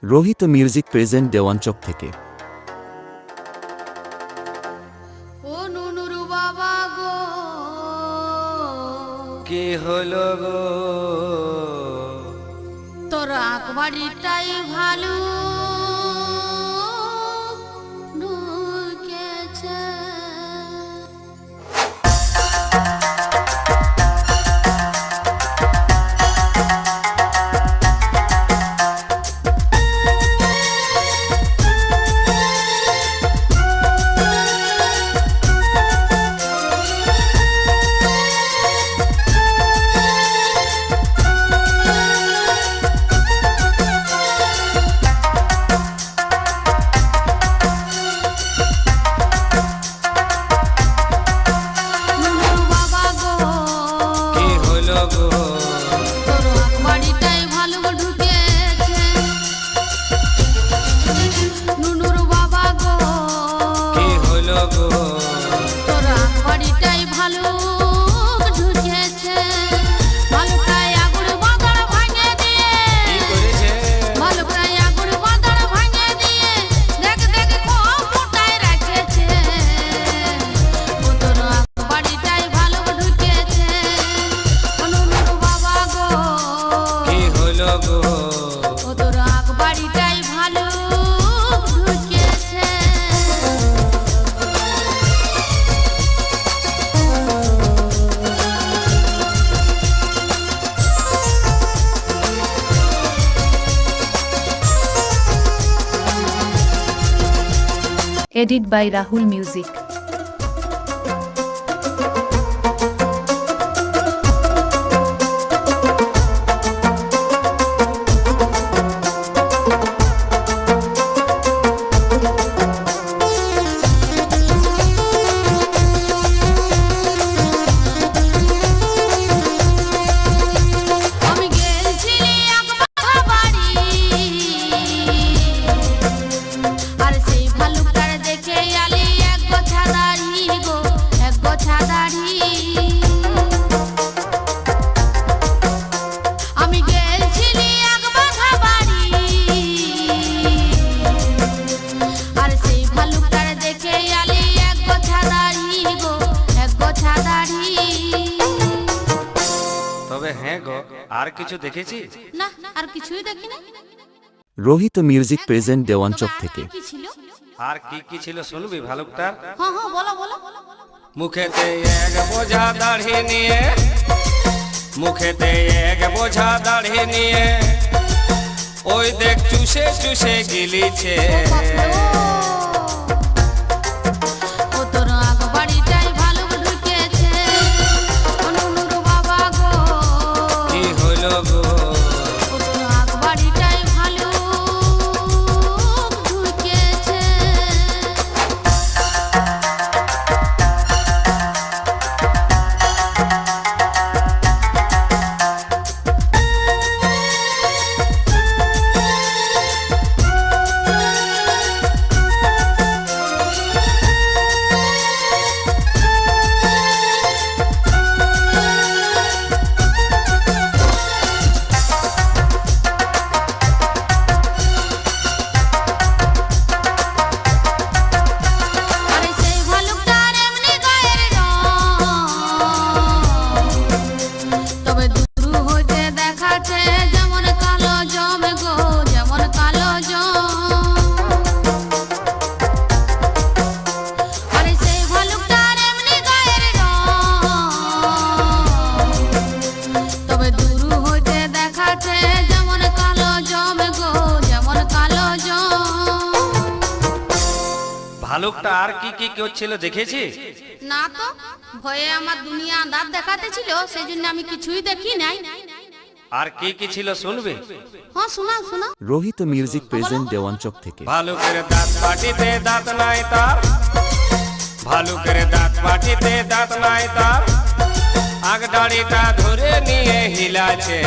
Rohit music present Dewanchak থেকে। ও নুনুর বাবা গো, কি হলো গো? তোর আকবাড়িটাই ভালো ঢুকেছে। Edit by Rahul Music. তবে হ্যাঁ গো, আর কিছু দেখেছি না, আর কিছুই দেখি না। রোহিত মিউজিক প্রেজেন্ট দেওয়ানচক থেকে। কি ছিল? আর কি কি ছিল শুনবি ভালুকটার? হ্যাঁ হ্যাঁ, বলো বলো। মুখেতে এক বোঝা দাড়ি নিয়ে, মুখেতে এক বোঝা দাড়ি নিয়ে, ওই দেখ চুষে চুষে গিলিছে। ও তোর আকবাড়িটাই ভালো ঢুকেছে। ও নুনুর বাবা গো, কি হলো গো? ও তোর আকবাড়িটাই ভালো ঢুকেছে। ভালুকটা আর কি কি করছিল দেখেছি? না তো, ভয়ে আমার দুনিয়া আন্ধার দেখাতে ছিল, সেই জন্য আমি কিছুই দেখি নাই। আর কি কি ছিল শুনবি? হ্যাঁ, শোনাও শোনাও। রোহিত মিউজিক প্রেজেন্ট দেওয়ানচক থেকে। ভালুকের দাঁত পাটিতে দাঁত নাই তার, ভালুকের দাঁত পাটিতে দাঁত নাই তার, আগ দাড়িটা ধরে নিয়ে হিলাছে।